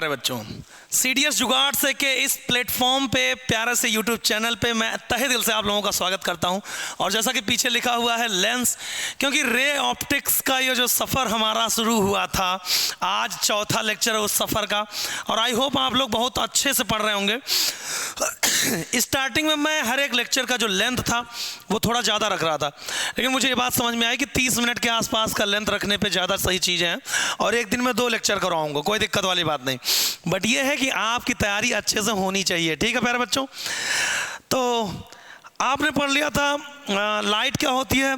प्यारे बच्चों, सीडीएस जुगाड़ से के इस प्लेटफॉर्म पे प्यारे से यूट्यूब चैनल पे मैं तहे दिल से आप लोगों का स्वागत करता हूं। और जैसा कि पीछे लिखा हुआ है लेंस, क्योंकि रे ऑप्टिक्स का ये जो सफ़र हमारा शुरू हुआ था, आज चौथा लेक्चर है उस सफ़र का। और आई होप आप लोग बहुत अच्छे से पढ़ रहे होंगे। स्टार्टिंग में मैं हर एक लेक्चर का जो लेंथ था वो थोड़ा ज़्यादा रख रहा था, लेकिन मुझे ये बात समझ में आई कि 30 मिनट के आसपास का लेंथ रखने पे ज़्यादा सही चीज़ें हैं। और एक दिन में 2 लेक्चर करवाऊंगा, कोई दिक्कत वाली बात नहीं। बट ये है कि आपकी तैयारी अच्छे से होनी चाहिए, ठीक है प्यारे बच्चों। तो आपने पढ़ लिया था लाइट क्या होती है,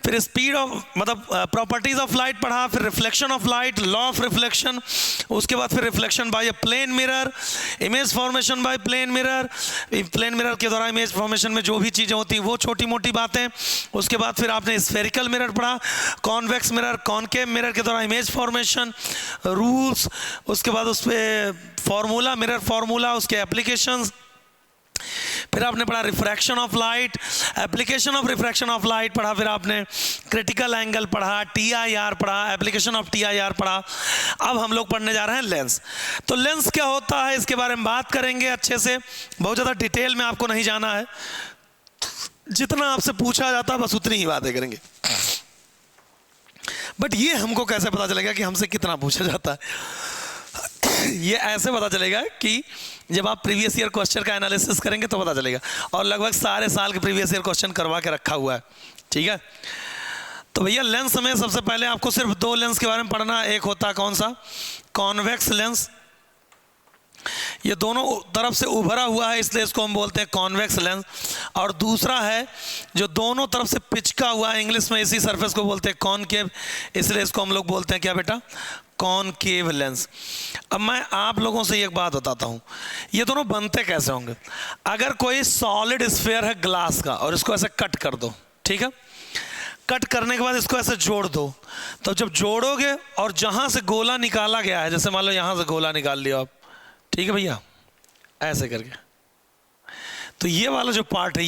फिर स्पीड ऑफ मतलब प्रॉपर्टीज ऑफ लाइट पढ़ा, फिर reflection of light, law of reflection, उसके बाद फिर reflection by a plane mirror, image formation by plane mirror, plane mirror के द्वारा इमेज फॉर्मेशन में जो भी चीज़ें होती हैं वो छोटी मोटी बातें। उसके बाद फिर आपने स्फेरिकल मिरर पढ़ा, कॉन्वेक्स मिरर, कॉनकेव मिरर के द्वारा इमेज फॉर्मेशन, रूल्स, उसके बाद उस पर फॉर्मूला, मिरर फॉर्मूला, उसके एप्लीकेशंस। फिर आपने पढ़ा refraction of light, application of refraction of light पढ़ा, फिर आपने क्रिटिकल एंगल पढ़ा, टीआईआर पढ़ा, एप्लीकेशन ऑफ टीआईआर पढ़ा। अब हम लोग पढ़ने जा रहे हैं लेंस। तो लेंस क्या होता है इसके बारे में बात करेंगे अच्छे से, बहुत ज़्यादा डिटेल में आपको नहीं जाना है, जितना आपसे पूछा जाता है बस उतनी ही बातें करेंगे। बट ये हमको कैसे पता चलेगा कि हमसे कितना पूछा जाता है? ये ऐसे पता चलेगा कि जब आप प्रीवियस ईयर क्वेश्चन का एनालिसिस करेंगे तो पता चलेगा। और लगभग सारे साल के प्रीवियस ईयर क्वेश्चन करवा के रखा हुआ है, ठीक है। तो भैया लेंस में सबसे पहले आपको सिर्फ 2 लेंस के बारे में पढ़ना। एक होता है कौन सा? कॉन्वेक्स लेंस, ये दोनों तरफ से उभरा हुआ है इसलिए इसको हम बोलते हैं कॉन्वेक्स लेंस। और दूसरा है जो दोनों तरफ से पिचका हुआ है, इंग्लिश में इसी सरफेस को बोलते हैं कॉनकेव, इसलिए इसको हम लोग बोलते हैं क्या बेटा? Concave lens. अब मैं आप लोगों से एक बात बताता हूँ, ये दोनों बनते कैसे होंगे। अगर कोई सॉलिड स्फीयर है ग्लास का और इसको ऐसे कट कर दो, ठीक है, कट करने के बाद इसको ऐसे जोड़ दो, तो जब जोड़ोगे और जहाँ से गोला निकाला गया है, जैसे मान लो यहाँ से गोला निकाल लिया आप, ठीक है भैया, ऐसे करके, तो ये वाला जो पार्ट है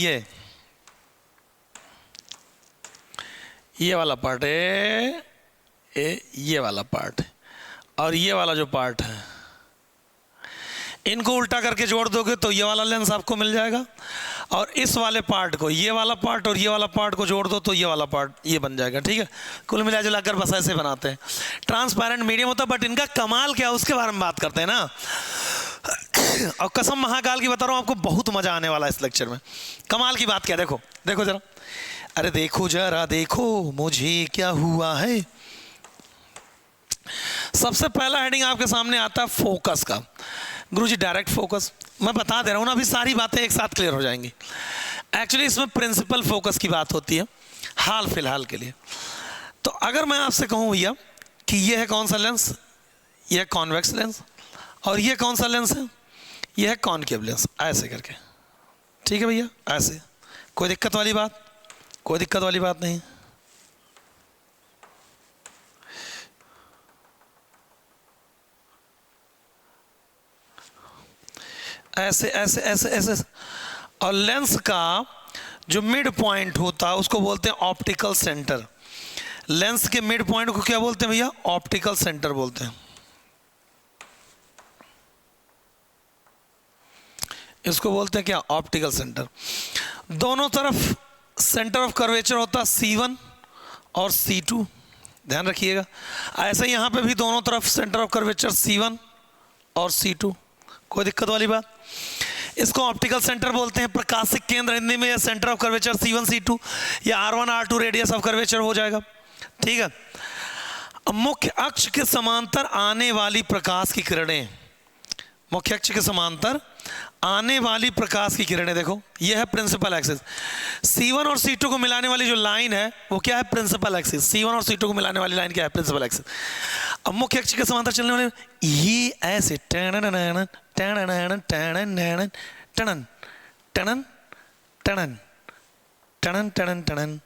ये वाला पार्ट है, ये वाला पार्ट है, और ये वाला जो पार्ट है, इनको उल्टा करके जोड़ दोगे तो ये वाला लेंस आपको मिल जाएगा। और इस वाले पार्ट को, ये वाला पार्ट और ये वाला पार्ट को जोड़ दो तो ये वाला पार्ट ये बन जाएगा, ठीक है। कुल मिला जुलाकर बस ऐसे बनाते हैं। ट्रांसपेरेंट मीडियम होता है, बट इनका कमाल क्या है उसके बारे में बात करते हैं ना। और कसम महाकाल की बता रहा हूँ, आपको बहुत मजा आने वाला है इस लेक्चर में। कमाल की बात क्या, देखो देखो जरा, अरे देखो जरा देखो मुझे क्या हुआ है। सबसे पहला हेडिंग आपके सामने आता है फोकस का। गुरुजी डायरेक्ट फोकस, मैं बता दे रहा हूँ ना, अभी सारी बातें एक साथ क्लियर हो जाएंगी। एक्चुअली इसमें प्रिंसिपल फोकस की बात होती है हाल फिलहाल के लिए। तो अगर मैं आपसे कहूँ भैया कि ये है कौन सा लेंस, ये है कॉन्वेक्स लेंस, और ये कौन सा लेंस है, ये है कॉनकेव लेंस, ऐसे करके, ठीक है भैया, ऐसे। कोई दिक्कत वाली बात? कोई दिक्कत वाली बात नहीं। ऐसे ऐसे ऐसे ऐसे। और लेंस का जो मिड पॉइंट होता है उसको बोलते हैं ऑप्टिकल सेंटर। लेंस के मिड पॉइंट को क्या बोलते हैं भैया? ऑप्टिकल सेंटर बोलते हैं। इसको बोलते हैं क्या? Optical centre. दोनों तरफ सेंटर ऑफ कर्वेचर होता है C1 और C2, ध्यान रखिएगा। ऐसे यहाँ पे भी दोनों तरफ सेंटर ऑफ कर्वेचर C1 और C2, कोई दिक्कत वाली बात? इसको ऑप्टिकल सेंटर बोलते हैं। प्रकाशिक केंद्र हिंदी में centre of curvature C1 C2 या R1 R2 radius of curvature हो जाएगा, ठीक है। अब मुख्य अक्ष के समांतर आने वाली प्रकाश की किरणें, मुख्य अक्ष के समांतर आने वाली प्रकाश की किरणें, देखो ये है प्रिंसिपल एक्सिस। C1 और C2 को मिलाने वाली जो लाइन है वो क्या है? Principal axis. C1 और C2 को मिलाने वाली लाइन क्या है? Principal axis. अब मुख्य अक्ष के समांतर चलने वाले ये ऐसे टनन टनन टनन टनन टनन टनन टनन टनन टनन टनन।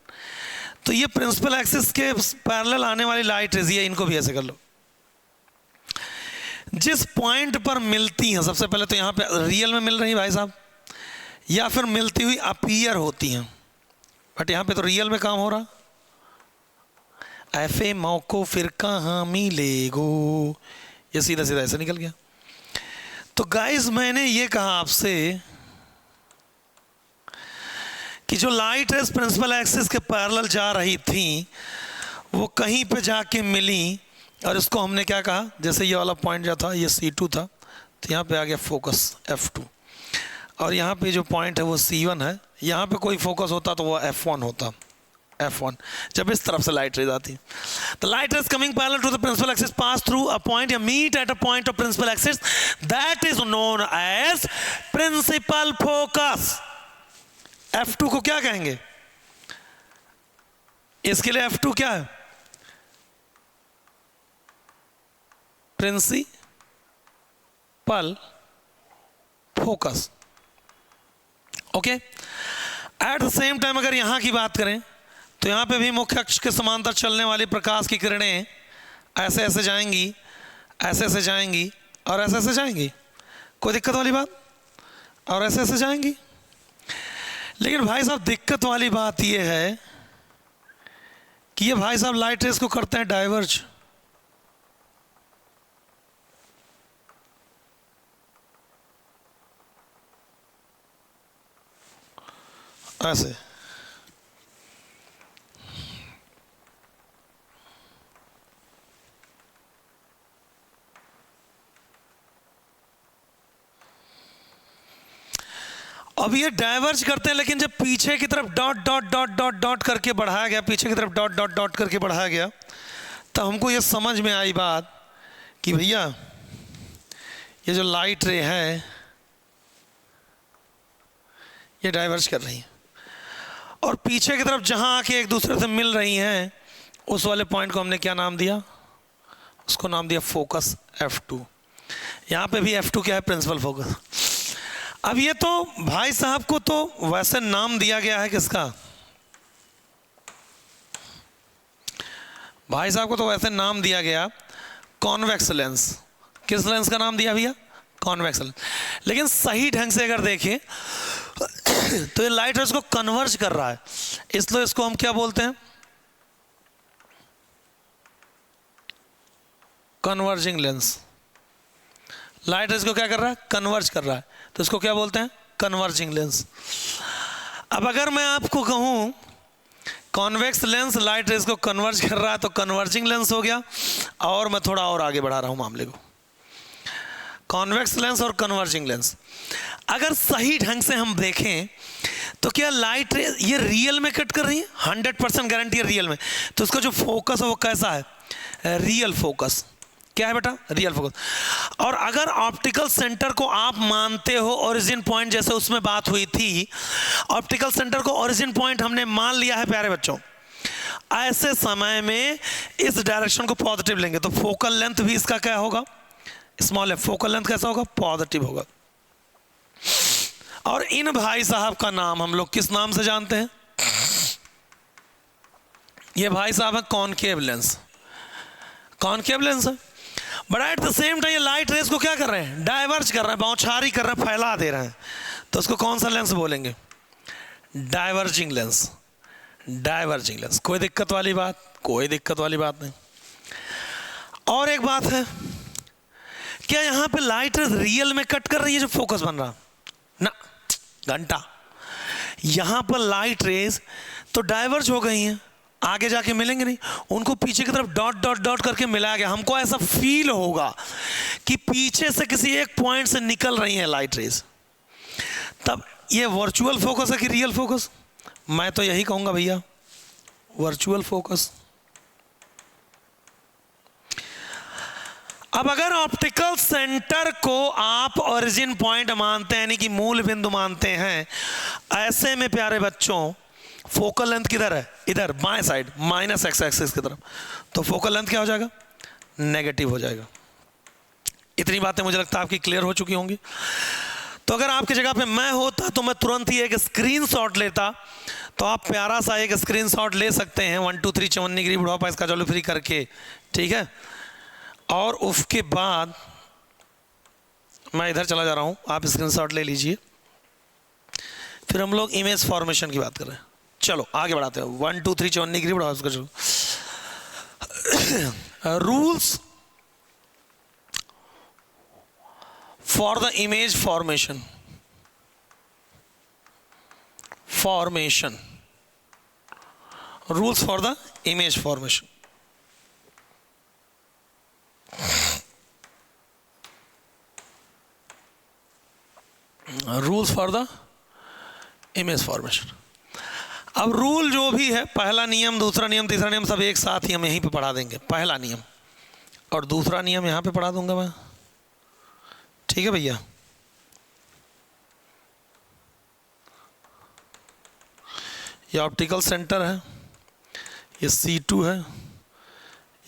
तो ये प्रिंसिपल एक्सिस के पैरेलल आने वाली लाइट है, इनको भी ऐसे कर लो। जिस पॉइंट पर मिलती हैं, सबसे पहले तो यहाँ पे रियल में मिल रही भाई साहब, या फिर मिलती हुई अपीयर होती हैं, बट यहाँ पे तो रियल में काम हो रहा। ऐफे मौको फिर कहाँ मिलेगो, ये सीधा सीधा ऐसे निकल गया। तो गाइस मैंने ये कहा आपसे कि जो लाइट रेस प्रिंसिपल एक्सिस के पैरेलल जा रही थी वो कहीं पे जाके मिली, और इसको हमने क्या कहा, जैसे ये वाला पॉइंट जो था ये C2 था, तो यहाँ पे आ गया फोकस F2, और यहाँ पे जो पॉइंट है वो C1 है, यहाँ पे कोई फोकस होता तो वो F1 होता, F1 जब इस तरफ से लाइट रेज आती। The light rays coming parallel to the principal axis pass through a point or meet at a point of principal axis that is known as principal focus। F2 को क्या कहेंगे, इसके लिए F2 क्या है, principal focus. Okay, at the same time अगर यहां की बात करें तो यहां पे भी मुख्य अक्ष के समांतर चलने वाली प्रकाश की किरणें ऐसे ऐसे जाएंगी, ऐसे ऐसे जाएंगी और ऐसे ऐसे जाएंगी, कोई दिक्कत वाली बात, और ऐसे ऐसे जाएंगी। लेकिन भाई साहब दिक्कत वाली बात यह है कि ये भाई साहब लाइट रेस को करते हैं डाइवर्ज। ऐसे अब ये डाइवर्ज करते हैं, लेकिन जब पीछे की तरफ dot dot dot dot dot करके बढ़ाया गया, पीछे की तरफ डॉट डॉट डॉट करके बढ़ाया गया, तो हमको ये समझ में आई बात कि भैया ये जो लाइट रे है ये डाइवर्ज कर रही है, और पीछे की तरफ जहां आके एक दूसरे से मिल रही हैं उस वाले पॉइंट को हमने क्या नाम दिया, उसको नाम दिया फोकस F2। यहां पे भी F2 क्या है, प्रिंसिपल फोकस। अब ये तो भाई साहब को तो वैसे नाम दिया गया है, किसका, भाई साहब को तो वैसे नाम दिया गया कॉन्वेक्स लेंस। किस लेंस का नाम दिया भैया, कॉन्वेक्स लेंस। लेकिन सही ढंग से अगर देखें तो ये लाइट रेस को कन्वर्ज कर रहा है, इसलिए इसको हम क्या बोलते हैं, कन्वर्जिंग लेंस। लाइट रेस को क्या कर रहा है, कन्वर्ज कर रहा है, तो इसको क्या बोलते हैं, कन्वर्जिंग लेंस। अब अगर मैं आपको कहूं कॉन्वेक्स लेंस लाइट रेस को कन्वर्ज कर रहा है तो कन्वर्जिंग लेंस हो गया, और मैं थोड़ा और आगे बढ़ा रहा हूं मामले को, कॉन्वेक्स लेंस और कन्वर्जिंग लेंस। अगर सही ढंग से हम देखें तो क्या लाइट रेस ये रियल में कट कर रही है, 100% गारंटी है रियल में, तो उसका जो फोकस है वो कैसा है, रियल फोकस। क्या है बेटा, रियल फोकस। और अगर ऑप्टिकल सेंटर को आप मानते हो ओरिजिन पॉइंट, जैसे उसमें बात हुई थी, ऑप्टिकल सेंटर को ओरिजिन पॉइंट हमने मान लिया है प्यारे बच्चों, ऐसे समय में इस डायरेक्शन को पॉजिटिव लेंगे तो फोकल लेंथ भी इसका क्या होगा, स्मॉल है। फोकल लेंथ कैसा होगा, पॉजिटिव होगा। और इन भाई साहब का नाम हम लोग किस नाम से जानते हैं, ये भाई साहब है कॉनकेव लेंस, कॉनकेव लेंस है। But at the same time ये लाइट रेस को क्या कर रहे हैं, डाइवर्ज कर रहे हैं, बौछारी कर रहे हैं, फैला दे रहे हैं, तो उसको कौन सा लेंस बोलेंगे, डाइवर्जिंग लेंस। डाइवर्जिंग लेंस, कोई दिक्कत वाली बात, कोई दिक्कत वाली बात नहीं। और एक बात है, क्या यहां पे लाइट रेस रियल में कट कर रही है जो फोकस बन रहा ना, घंटा। यहां पर लाइट रेस तो डाइवर्ज हो गई हैं, आगे जाके मिलेंगे नहीं, उनको पीछे की तरफ डॉट डॉट डॉट करके मिलाया गया। हमको ऐसा फील होगा कि पीछे से किसी एक पॉइंट से निकल रही है लाइट रेस। तब ये वर्चुअल फोकस है कि रियल फोकस, मैं तो यही कहूंगा भैया वर्चुअल फोकस। अब अगर ऑप्टिकल सेंटर को आप ओरिजिन पॉइंट मानते हैं, यानी कि मूल बिंदु मानते हैं, ऐसे में प्यारे बच्चों फोकल लेंथ किधर है, इधर बाएं साइड माइनस एक्स एक्सिस की तरफ, तो फोकल लेंथ क्या हो जाएगा, नेगेटिव हो जाएगा। इतनी बातें मुझे लगता है आपकी क्लियर हो चुकी होंगी। तो अगर आपकी जगह पे मैं होता तो मैं तुरंत ही एक स्क्रीनशॉट लेता, तो आप प्यारा सा एक स्क्रीनशॉट ले सकते हैं 1 2 3 54 डिग्री बुढ़ापा इसका चालू फ्री करके, ठीक है। और उसके बाद मैं इधर चला जा रहा हूं, आप स्क्रीनशॉट ले लीजिए, फिर हम लोग इमेज फॉर्मेशन की बात कर रहे हैं। चलो आगे बढ़ाते हैं, 1 2 3 54 डिग्री बढ़ाओ इसका, चलो। Rules for the image formation. Rules for the image formation. Rules for the image formation. अब रूल जो भी है, पहला नियम, दूसरा नियम, तीसरा नियम सब एक साथ ही हम यहीं पे पढ़ा देंगे. पहला नियम और दूसरा नियम यहाँ पे पढ़ा दूंगा मैं. ठीक है भैया. ये ऑप्टिकल सेंटर है, ये C2 है,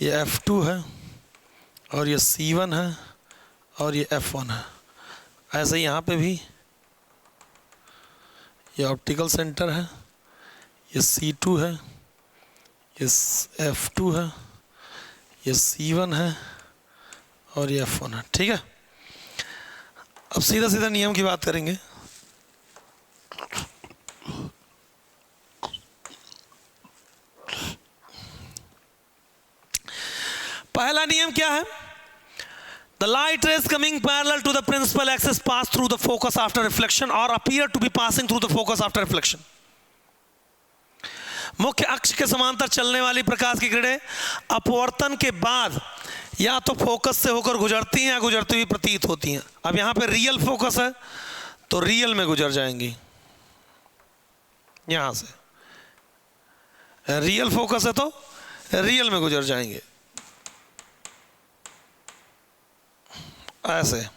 ये F2 है, और ये C1 है, और ये F1 है. ऐसे यहाँ पे भी ये ऑप्टिकल सेंटर है, ये C2 है, ये F2 है, ये C1 है, और ये F1 है. ठीक है. अब सीधा सीधा नियम की बात करेंगे. पहला नियम क्या है? The light rays coming parallel to the principal axis pass through the focus after reflection or appear to be passing through the focus after reflection. मुख्य अक्ष के समांतर चलने वाली प्रकाश की किरणें अपवर्तन के बाद या तो फोकस से होकर गुजरती हैं या गुजरती हुई प्रतीत होती हैं. अब यहां पे रियल फोकस है तो रियल में गुजर जाएंगी. यहां से रियल फोकस है तो रियल में गुजर जाएंगे. ऐसे.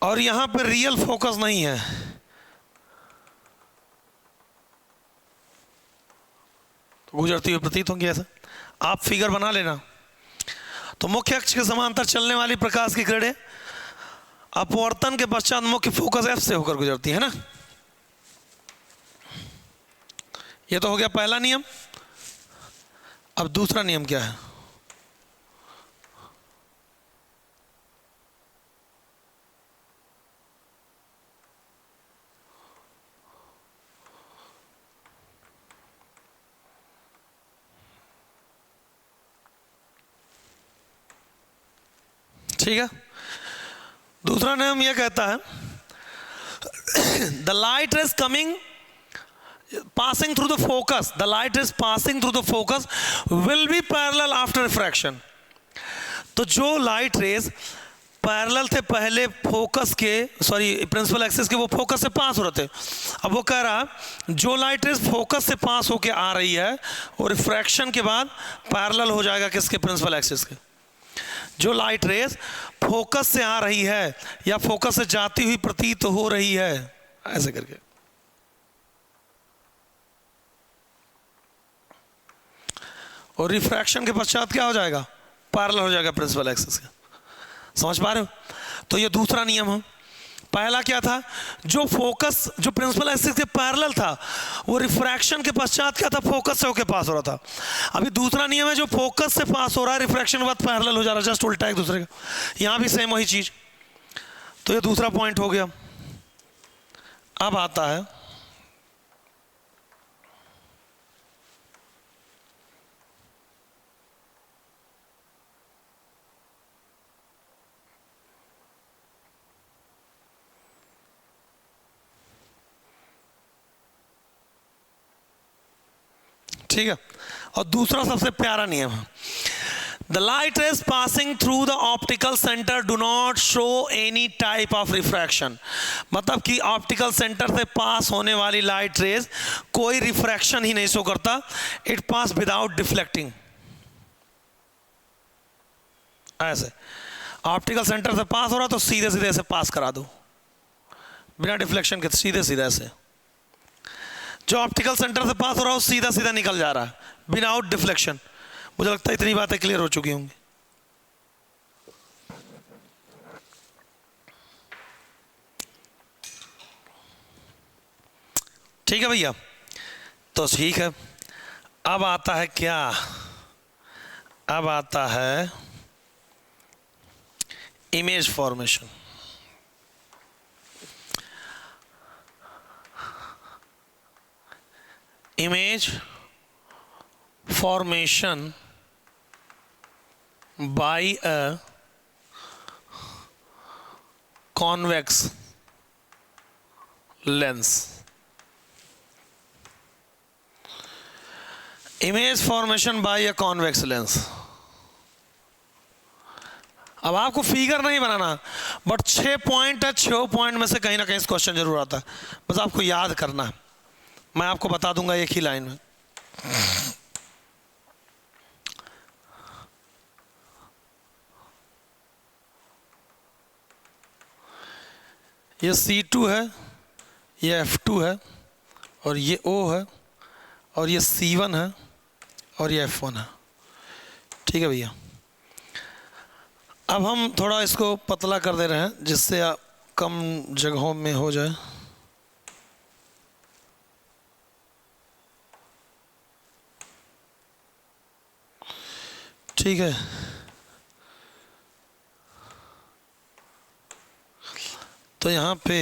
और यहां पे रियल फोकस नहीं है तो गुजरती हुई प्रतीत होंगी. ऐसा आप फिगर बना लेना. तो मुख्य अक्ष के समांतर चलने वाली प्रकाश की किरणें अपवर्तन के पश्चात मुख्य फोकस F से होकर गुजरती है ना. ये तो हो गया पहला नियम. अब दूसरा नियम क्या है? ठीक है. दूसरा नियम यह कहता है the light is coming passing through the focus, the light is passing through the focus will be parallel after refraction. तो जो लाइट रेज पैरेलल थे पहले फोकस के, सॉरी प्रिंसिपल एक्सिस के, वो फोकस से पास हो रहे थे. अब वो कह रहा जो लाइट रेज फोकस से पास होके आ रही है वो रिफ्रैक्शन के बाद पैरेलल हो जाएगा किसके? प्रिंसिपल एक्सिस के. जो लाइट रेज फोकस से आ रही है या फोकस से जाती हुई प्रतीत हो रही है, ऐसे करके. और रिफ्रैक्शन के पश्चात क्या हो जाएगा? पैरेलल हो जाएगा प्रिंसिपल एक्सिस के. समझ पा रहे हो? तो ये दूसरा नियम है. पहला क्या था? जो फोकस जो प्रिंसिपल एक्सिस के पैरेलल था वो रिफ्रैक्शन के पश्चात क्या था? फोकस से होकर पास हो रहा था. अभी दूसरा नियम है जो फोकस से पास हो रहा है रिफ्रैक्शन के बाद पैरेलल हो जा रहा है, जस्ट उल्टा एक दूसरे का. यहां भी सेम वही चीज. तो ये दूसरा पॉइंट हो गया. अब आता है ठीक है. और दूसरा सबसे प्यारा नियम है the light rays passing through the optical centre do not show any type of refraction. मतलब कि ऑप्टिकल सेंटर से पास होने वाली लाइट रेज कोई रिफ्रैक्शन ही नहीं शो करता. It pass without deflecting. ऐसे ऑप्टिकल सेंटर से पास हो रहा तो सीधे सीधे ऐसे पास करा दो बिना डिफ्लेक्शन के, सीधे सीधे ऐसे. जो ऑप्टिकल सेंटर से पास हो रहा है सीधा सीधा निकल जा रहा है विदाउट डिफ्लेक्शन. मुझे लगता है इतनी बातें क्लियर हो चुकी होंगी. ठीक है भैया. तो ठीक है. अब आता है क्या? अब आता है image formation. Image formation by a convex lens. Image formation bye a convex lens. अब आपको फिगर नहीं बनाना, बट 6 पॉइंट है, 6 पॉइंट में से कहीं ना कहीं इस क्वेश्चन जरूर आता है, बस आपको याद करना है। मैं आपको बता दूंगा एक ही लाइन में। ये C2 है, ये F2 है, और ये O है, और ये C1 है, और ये F1 है। ठीक है भैया, अब हम थोड़ा इसको पतला कर दे रहे हैं जिससे कम जगहों में हो जाए। ठीक है, तो यहाँ पे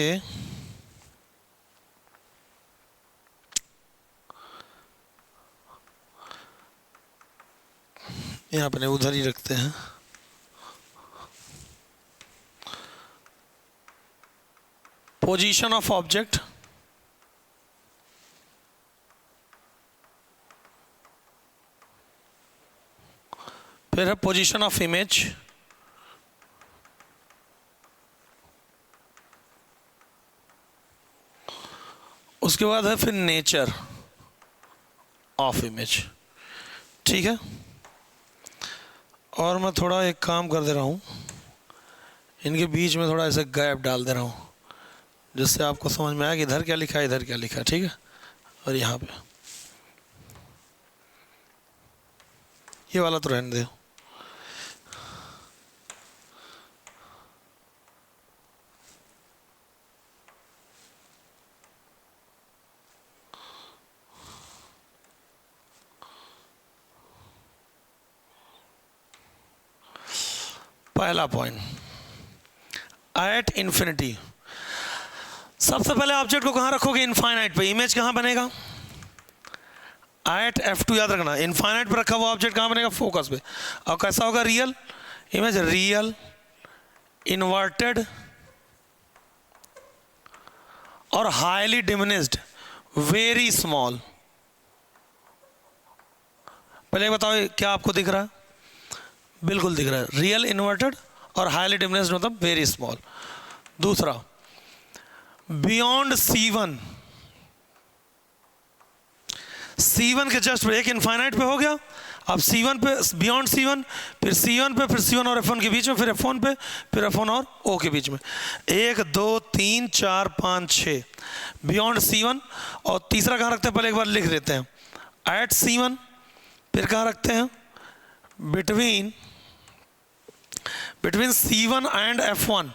अपने उधर ही रखते हैं। पोजीशन ऑफ ऑब्जेक्ट, फिर है पोजीशन ऑफ इमेज, उसके बाद है फिर नेचर ऑफ इमेज। ठीक है, और मैं थोड़ा एक काम कर दे रहा हूँ, इनके बीच में थोड़ा ऐसे गैप डाल दे रहा हूँ जिससे आपको समझ में आए कि इधर क्या लिखा है, इधर क्या लिखा है। ठीक है, और यहाँ पे ये वाला तो रहने दो। पहला पॉइंट, एट इन्फिनिटी। सबसे पहले ऑब्जेक्ट को कहां रखोगे? इनफाइनाइट पे। इमेज कहां बनेगा? एट F2 याद रखना, इनफाइनाइट पे रखा हुआ ऑब्जेक्ट कहां बनेगा? फोकस पे। और कैसा होगा? रियल इमेज, रियल, इन्वर्टेड और हाईली डिमिनिश्ड, वेरी स्मॉल। पहले बताओ क्या आपको दिख रहा है? बिल्कुल दिख रहा है, रियल, इन्वर्टेड और हाईली डिमिनिश्ड मतलब वेरी स्मॉल। दूसरा, बियॉन्ड C1, C1 के जस्ट एक इनफाइनाइट पे हो गया। अब C1 पे, बियॉन्ड C1, फिर C1 पे, फिर C1 और F1 के बीच में, फिर F1 पे, फिर F1 और O के बीच में। 1 2 3 4 5 6 बियॉन्ड C1। और तीसरा कहाँ रखते हैं? पहले एक बार लिख देते हैं, एट C1। फिर कहाँ रखते हैं? Between C1 and F1।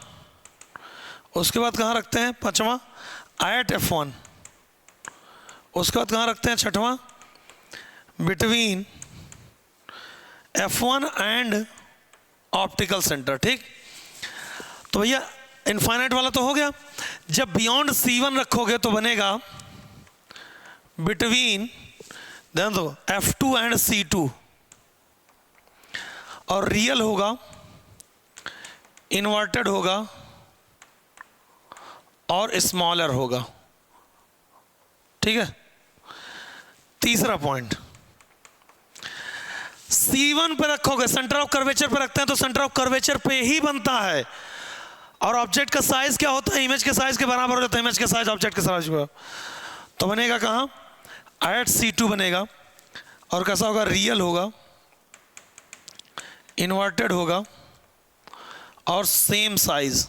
उसके बाद कहाँ रखते हैं? पांचवा, एट F1। उसके बाद कहाँ रखते हैं? छठवां, between F1 and optical centre. ठीक, तो भैया इनफाइनाइट वाला तो हो गया। जब बियॉन्ड C1 रखोगे तो बनेगा बिटवीन, ध्यान दो, F2 एंड C2। और रियल होगा, इन्वर्टेड होगा और स्मॉलर होगा। ठीक है, तीसरा पॉइंट, C1 पे रखोगे, सेंटर ऑफ कर्वेचर पे रखते हैं तो सेंटर ऑफ कर्वेचर पे ही बनता है। और ऑब्जेक्ट का साइज क्या होता है? इमेज के साइज के बराबर हो जाता है। इमेज के साइज ऑब्जेक्ट के साइज के, तो बनेगा कहां? एट C2 बनेगा। और कैसा होगा? रियल होगा, इन्वर्टेड होगा और सेम साइज।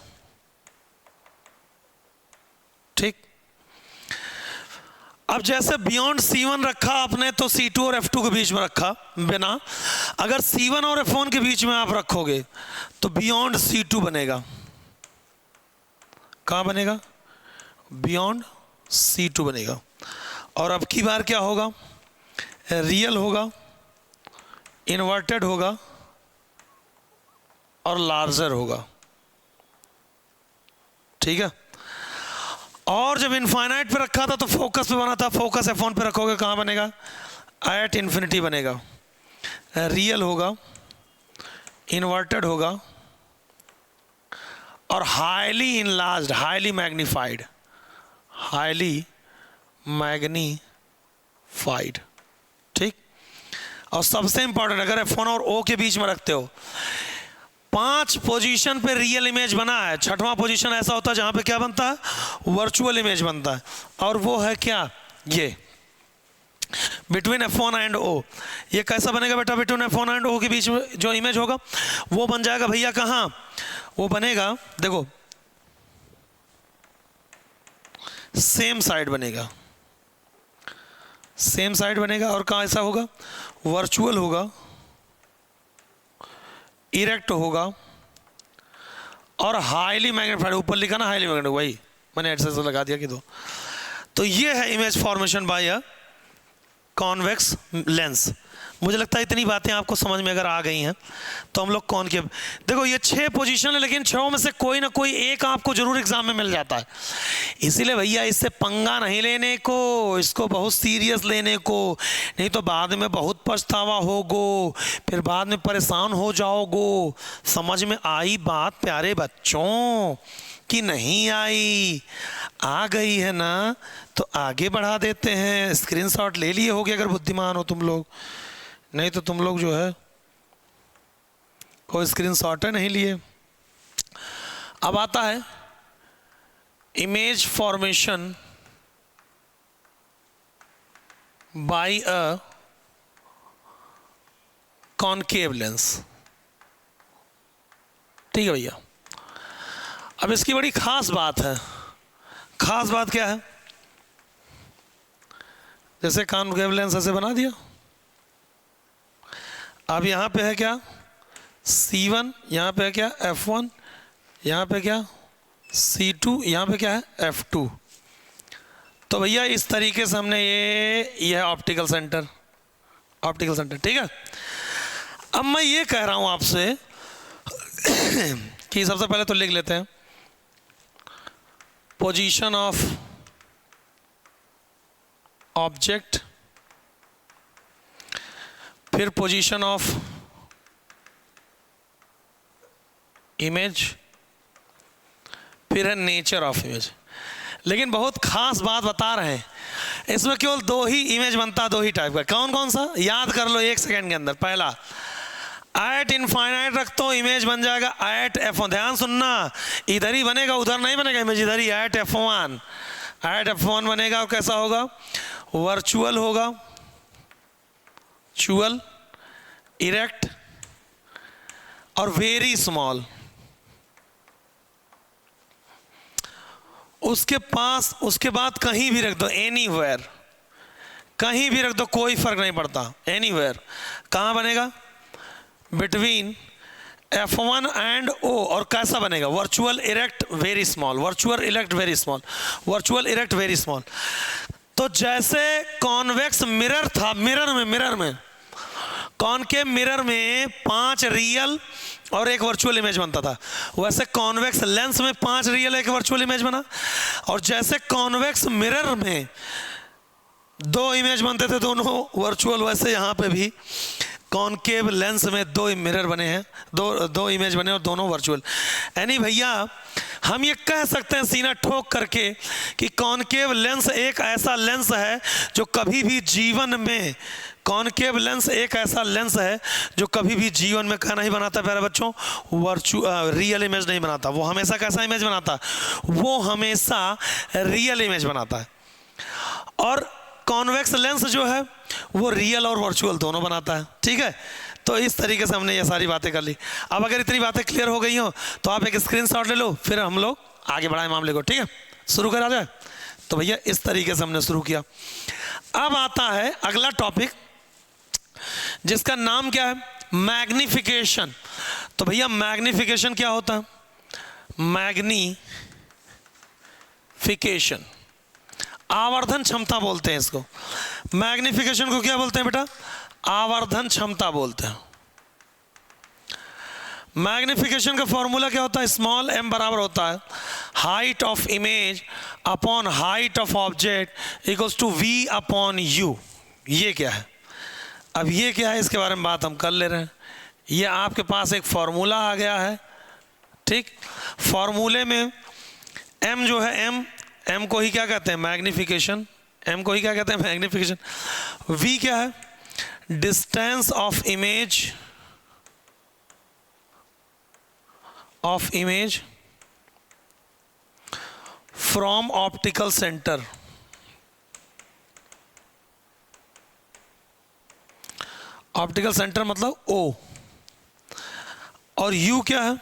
ठीक, अब जैसे बियॉन्ड C1 रखा आपने तो C2 और F2 के बीच में रखा बिना। अगर C1 और F1 के बीच में आप रखोगे तो बियॉन्ड C2 बनेगा। कहां बनेगा? बियॉन्ड C2 बनेगा। और अब की बार क्या होगा? रियल होगा, इन्वर्टेड होगा और लार्जर होगा। ठीक है, और जब इनफाइनाइट पे रखा था तो फोकस पे बना था। फोकस F1 पे रखोगे कहां बनेगा? एट इन्फिनिटी बनेगा। रियल होगा, इन्वर्टेड होगा और highly enlarged, highly magnified, highly magnified, ठीक। और सबसे इंपॉर्टेंट, अगर F1 और O के बीच में रखते हो, 5 पोजीशन पे रियल इमेज बना है, 6वां पोजीशन ऐसा होता है जहां पे क्या बनता है, वर्चुअल इमेज बनता है, और वो है क्या, ये बिटवीन F1 एंड O। ये कैसा बनेगा बेटा, बिटवीन F1 एंड O के बीच में जो इमेज होगा वो बन जाएगा भैया कहाँ, वो बनेगा, देखो सेम साइड बनेगा, सेम साइड बनेगा, और कहाँ ऐसा होगा, वर्चुअल होगा, इरेक्ट होगा, और हाईली मैग्नीफाइड, ऊपर लिखा ना हाईली मैग्नीफाइड, वही मैंने एडसेस लगा दिया कि दो। तो ये है image formation bye a convex lens. मुझे लगता है इतनी बातें आपको समझ में अगर आ गई हैं तो हम लोग कॉनकेव, देखो ये 6 पोजीशन है, लेकिन 6 में से कोई ना कोई एक आपको जरूर एग्जाम में मिल जाता है। इसीलिए भैया इससे पंगा नहीं लेने को, इसको बहुत सीरियस लेने को, नहीं तो बाद में बहुत पछतावा होगो, फिर बाद में परेशान हो जाओगो। समझ में आई बात प्यारे बच्चों कि नहीं आई? आ गई है ना, तो आगे बढ़ा देते हैं। स्क्रीनशॉट ले लिए होगे अगर बुद्धिमान हो तुम लोग, नहीं तो तुम लोग जो है कोई स्क्रीनशॉट नहीं लिए। अब आता है image formation bye a concave lens. ठीक है भैया, अब इसकी बड़ी खास बात है। खास बात क्या है? जैसे कॉनकेव लेंस ऐसे बना दिया, अब यहां पे है क्या, C1, यहां पे है क्या, F1, यहां पे क्या, C2, यहां पे क्या है, F2। तो भैया इस तरीके से हमने ये है ऑप्टिकल सेंटर, ऑप्टिकल सेंटर। ठीक है, अब मैं ये कह रहा हूं आपसे कि सबसे पहले तो लिख लेते हैं पोजीशन ऑफ ऑब्जेक्ट, फिर पोजीशन ऑफ इमेज, फिर है नेचर ऑफ इमेज। लेकिन बहुत खास बात बता रहे हैं, इसमें केवल 2 ही इमेज बनता है, 2 ही टाइप का। कौन कौन सा, याद कर लो 1 सेकेंड के अंदर। पहला, एट इनफाइनाइट रख तो इमेज बन जाएगा एट F1। ध्यान सुनना, इधर ही बनेगा, उधर नहीं बनेगा इमेज, इधर ही एट F1, एट F1 बनेगा। और कैसा होगा, वर्चुअल होगा, चुअल, इरेक्ट और वेरी स्मॉल। उसके बाद कहीं भी रख दो, एनीवेयर, कहीं भी रख दो, कोई फर्क नहीं पड़ता, एनीवेयर। कहां बनेगा, बिटवीन F1 एंड O। और कैसा बनेगा, virtual, erect, very small, virtual, erect, very small, virtual, erect, very small. तो जैसे कॉन्वेक्स मिरर था, मिरर में कॉनकेव मिरर में 5 रियल और 1 वर्चुअल इमेज बनता था, वैसे कॉन्वेक्स लेंस में 5 रियल 1 वर्चुअल इमेज बना। और जैसे कॉन्वेक्स मिरर में 2 इमेज बनते थे, दोनों वर्चुअल, वैसे यहाँ पे भी कॉनकेव लेंस में 2 मिरर बने हैं, दो इमेज बने और दोनों वर्चुअल। यानी भैया हम ये कह सकते हैं सीना ठोक करके कि कॉनकेव लेंस एक ऐसा लेंस है जो कभी भी जीवन में, कॉनकेव लेंस एक ऐसा लेंस है जो कभी भी जीवन में क्या नहीं बनाता प्यारे बच्चों, रियल इमेज नहीं बनाता। वो हमेशा कैसा इमेज बनाता, वो हमेशा रियल इमेज बनाता है। और कॉन्वेक्स लेंस जो है वो रियल और वर्चुअल दोनों बनाता है। ठीक है, तो इस तरीके से हमने ये सारी बातें कर ली। अब अगर इतनी बातें क्लियर हो गई हो तो आप एक स्क्रीनशॉट ले लो, फिर हम लोग आगे बढ़ाएं मामले को। ठीक है, शुरू करा जाए। तो भैया इस तरीके से हमने शुरू किया। अब आता है अगला टॉपिक जिसका नाम क्या है, मैग्निफिकेशन। तो भैया मैग्निफिकेशन क्या होता है, मैग्निफिकेशन, आवर्धन क्षमता बोलते हैं इसको। मैग्निफिकेशन को क्या बोलते हैं बेटा, आवर्धन क्षमता बोलते हैं। मैग्निफिकेशन का फॉर्मूला क्या होता है, स्मॉल m बराबर होता है height of image upon height of object equals to v upon u। ये क्या है, अब ये क्या है इसके बारे में बात हम कर ले रहे हैं। ये आपके पास एक फॉर्मूला आ गया है, ठीक। फॉर्मूले में m जो है, m को ही क्या कहते हैं, मैग्निफिकेशन, m को ही क्या कहते हैं, मैग्निफिकेशन। v क्या है, distance of image from optical centre. Optical centre मतलब O। और U क्या है,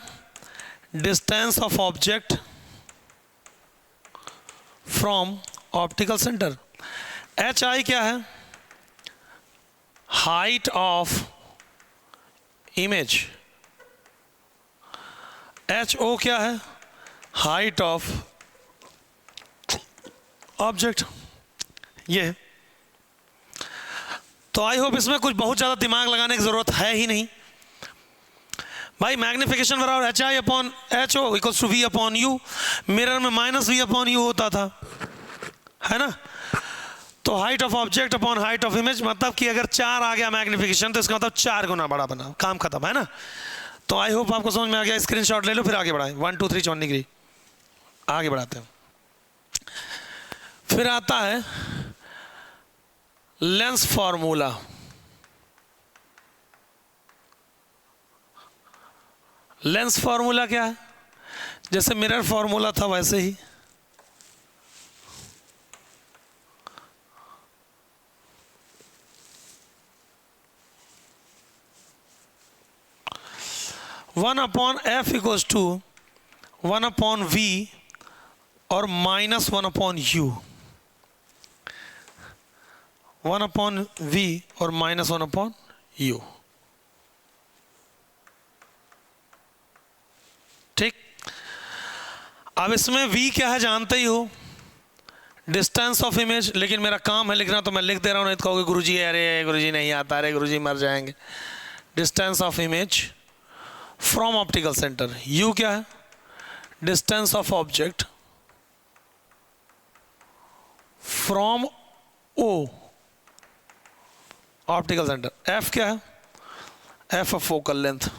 distance of object from optical centre. HI क्या है, हाइट ऑफ इमेज। HO क्या है, हाइट ऑफ ऑब्जेक्ट। ये है। तो आई होप इसमें कुछ बहुत ज़्यादा दिमाग लगाने की ज़रूरत है ही नहीं भाई। मैग्निफिकेशन बराबर HI upon HO equals to V upon U। Mirror में -V अपॉन U होता था, है ना। तो height of object upon height of image, मतलब कि अगर 4 आ गया मैग्निफिकेशन तो इसका मतलब 4 गुना बड़ा बना, काम खत्म, है ना। तो आई होप आपको समझ में आ गया। स्क्रीनशॉट ले लो, फिर आगे बढ़ाएं। 1 2 3 चौनी डिग्री आगे बढ़ाते हैं। फिर आता है लेंस फॉर्मूला। लेंस फॉर्मूला क्या है, जैसे मिरर फॉर्मूला था वैसे ही। One upon F equals to 1 upon V और -1 अपॉन U। 1 अपॉन V और -1 अपॉन U, ठीक। अब इसमें V क्या है जानते ही हो, डिस्टेंस ऑफ इमेज। लेकिन मेरा काम है लिखना तो मैं लिख दे रहा हूँ, नहीं तो कहोगे गुरुजी अरे गुरुजी नहीं आता, अरे गुरुजी मर जाएंगे। Distance of image from optical centre. U क्या है, distance of object from O optical centre. F क्या है, F ऑफ फोकल लेंथ,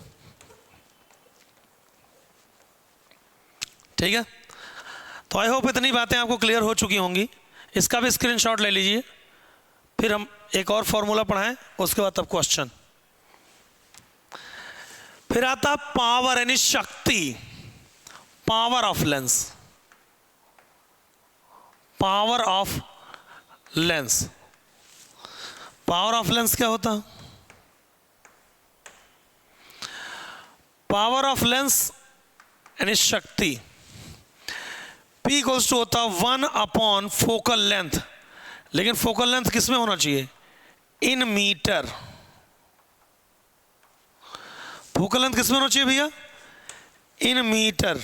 ठीक है। तो आई होप इतनी बातें आपको क्लियर हो चुकी होंगी। इसका भी स्क्रीनशॉट ले लीजिए, फिर हम एक और फॉर्मूला पढ़ाएं, उसके बाद तब क्वेश्चन। फिर आता पावर यानी शक्ति, power of lens. Power of lens, power of lens क्या होता है, पावर ऑफ लेंस यानी शक्ति। P इक्वल्स टू होता 1 अपॉन फोकल लेंथ। लेकिन फोकल लेंथ किस में होना चाहिए, इन मीटर। फोकल लेंथ किस में होना चाहिए भैया, इन मीटर।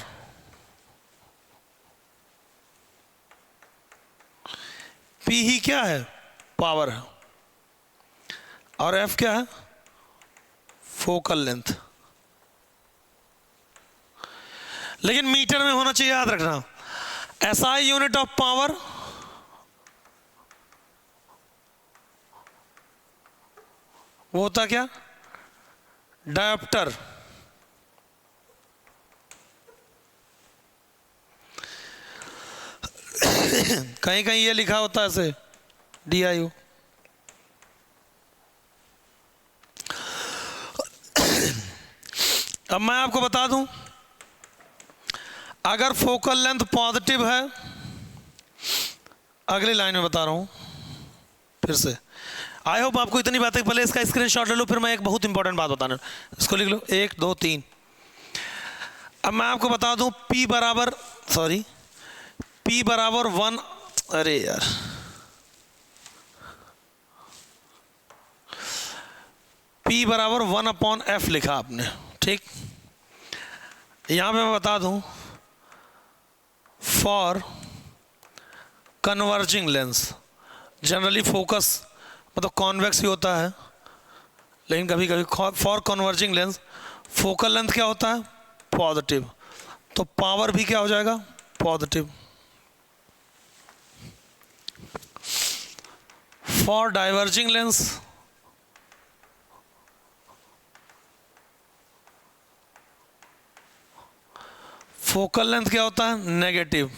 P ही क्या है, पावर है, और F क्या है, फोकल लेंथ। लेकिन मीटर में होना चाहिए, याद रखना। SI यूनिट ऑफ पावर वो होता क्या, डायोप्टर। कहीं कहीं ये लिखा होता है ऐसे DIU। अब मैं आपको बता दूं, अगर फोकल लेंथ पॉजिटिव है, अगली लाइन में बता रहा हूं फिर से। आई होप आपको इतनी बातें, पहले इसका स्क्रीनशॉट ले लो, फिर मैं एक बहुत इंपॉर्टेंट बात बताना, इसको लिख लो 1 2 3। अब मैं आपको बता दूं P बराबर 1, अरे यार P बराबर 1 अपॉन F लिखा आपने, ठीक। यहां पे मैं बता दूं for converging lens, generally focus मतलब कॉन्वेक्स ही होता है, लेकिन कभी कभी for converging lens focal length क्या होता है, पॉजिटिव। तो पावर भी क्या हो जाएगा, positive. For diverging lens focal length क्या होता है? नेगेटिव।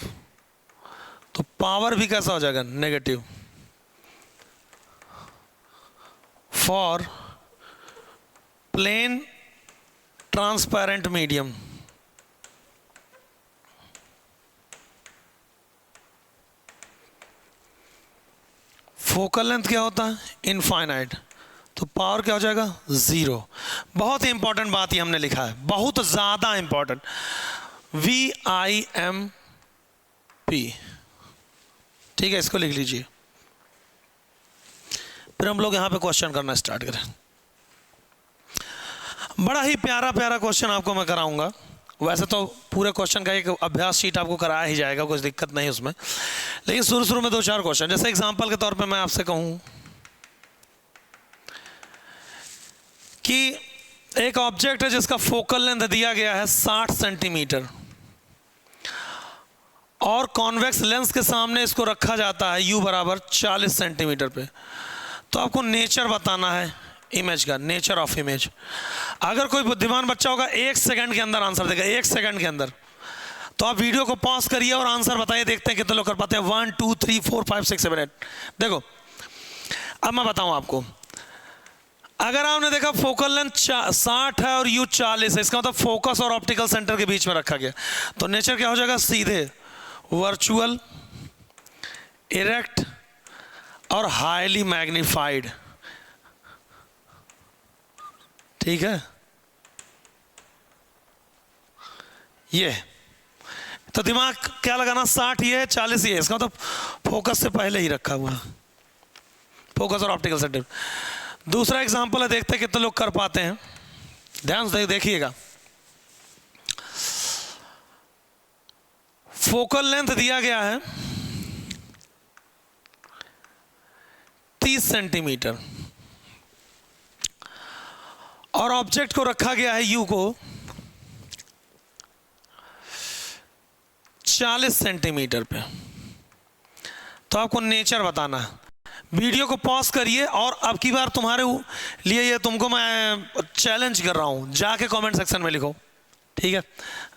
तो पावर भी कैसा हो जाएगा? Negative. For plane transparent medium, focal length क्या होता है? इनफाइनाइट। तो पावर क्या हो जाएगा? 0। बहुत ही इंपॉर्टेंट बात ये हमने लिखा है, बहुत ज़्यादा इंपॉर्टेंट। VIMP, ठीक है, इसको लिख लीजिए। फिर हम लोग यहाँ पे क्वेश्चन करना स्टार्ट करें। बड़ा ही प्यारा प्यारा क्वेश्चन आपको मैं कराऊंगा। वैसे तो पूरे क्वेश्चन का एक अभ्यास शीट आपको कराया ही जाएगा, कुछ दिक्कत नहीं उसमें, लेकिन शुरू में 2-4 क्वेश्चन। जैसे एग्जांपल के तौर पे मैं आपसे कहूं कि एक ऑब्जेक्ट है जिसका फोकल लेंथ दिया गया है 60 सेंटीमीटर और कॉन्वेक्स लेंस के सामने इसको रखा जाता है u बराबर 40 सेंटीमीटर पे। तो आपको नेचर बताना है इमेज का, नेचर ऑफ इमेज। अगर कोई बुद्धिमान बच्चा होगा 1 सेकंड के अंदर आंसर देगा, 1 सेकंड के अंदर। तो आप वीडियो को पॉज करिए और आंसर बताइए, देखते हैं कितने लोग कर पाते हैं। 1 2 3 4 5 6 7 8। देखो अब मैं बताऊं आपको, अगर आपने देखा फोकल लेंथ 60 है और u 40 है, इसका मतलब फोकस और ऑप्टिकल सेंटर के बीच में रखा गया। तो नेचर क्या हो जाएगा? सीधे वर्चुअल, इरेक्ट और हाईली मैग्नीफाइड। ठीक है, ये तो दिमाग क्या लगाना? 60 ये है, 40 ये है, इसका मतलब फोकस से पहले ही रखा हुआ, फोकस और ऑप्टिकल सेंटर। दूसरा एग्जांपल है, देखते हैं कितने लोग कर पाते हैं। ध्यान से देखिएगा, फोकल लेंथ दिया गया है 30 सेंटीमीटर और ऑब्जेक्ट को रखा गया है u को 40 सेंटीमीटर पे। तो आपको नेचर बताना है। वीडियो को पॉज करिए और अब की बार तुम्हारे लिए ये तुमको मैं चैलेंज कर रहा हूं, जाके कमेंट सेक्शन में लिखो, ठीक है?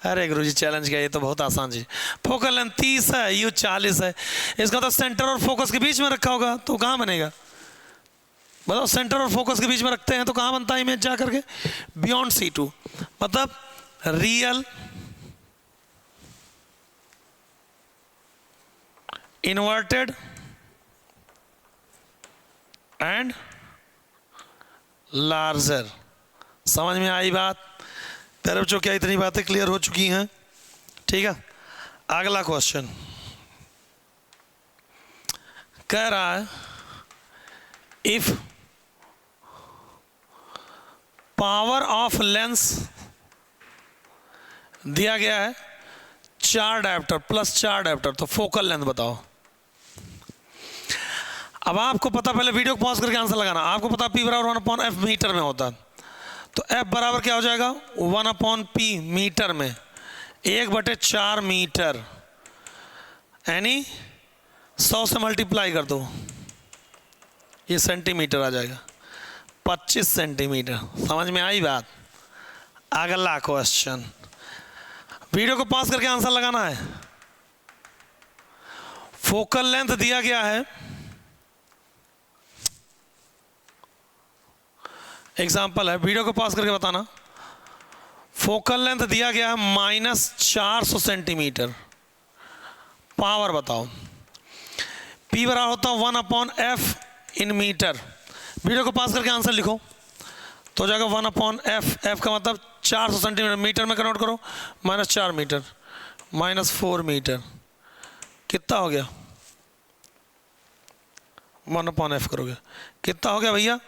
अरे गुरुजी चैलेंज क्या, ये तो बहुत आसान चीज। फोकल लेंथ 30 है, u 40 है, इसका तो सेंटर और फोकस के बीच में रखा होगा, तो कहां बनेगा? बताओ, सेंटर और फोकस के बीच में रखते हैं तो कहां बनता है इमेज? जा करके बियॉन्ड C2, मतलब रियल, इन्वर्टेड एंड लार्जर। समझ में आई बात? तेरे बच्चों क्या इतनी बातें क्लियर हो चुकी हैं? ठीक है, अगला क्वेश्चन कह रहा है, इफ पावर ऑफ लेंस दिया गया है 4 डायोप्टर प्लस 4 डायोप्टर, तो फोकल लेंथ बताओ। अब आपको पता, पहले वीडियो को पॉज करके आंसर लगाना। आपको पता P बराबर 1/f मीटर में होता है, तो F बराबर क्या हो जाएगा? 1/p मीटर में 1/4 मीटर, यानी 100 से मल्टीप्लाई कर दो, ये सेंटीमीटर आ जाएगा, 25 सेंटीमीटर। समझ में आई बात? अगला क्वेश्चन, वीडियो को पॉज करके आंसर लगाना है। फोकल लेंथ दिया गया है, एग्जाम्पल है, वीडियो को पॉज करके बताना। फोकल लेंथ दिया गया है -400 सेंटीमीटर, पावर बताओ। P बराबर होता है 1/f इन मीटर। वीडियो को पास करके आंसर लिखो, तो हो जाएगा 1/f। f का मतलब 400 सेंटीमीटर, मीटर में कन्वर्ट करो, -4 मीटर -4 मीटर, कितना हो गया? 1/f करोगे, कितना हो गया भैया?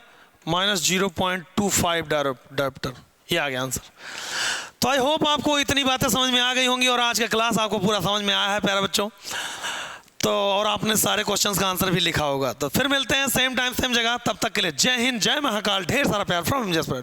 -0.25 डायोप्टर। ये आ गया आंसर। तो आई होप आपको इतनी बातें समझ में आ गई होंगी और आज का क्लास आपको पूरा समझ में आया है प्यारे बच्चों। तो और आपने सारे क्वेश्चंस का आंसर भी लिखा होगा। तो फिर मिलते हैं सेम टाइम सेम जगह, तब तक के लिए जय हिंद, जय महाकाल, ढेर सारा प्यार फ्रॉम लव।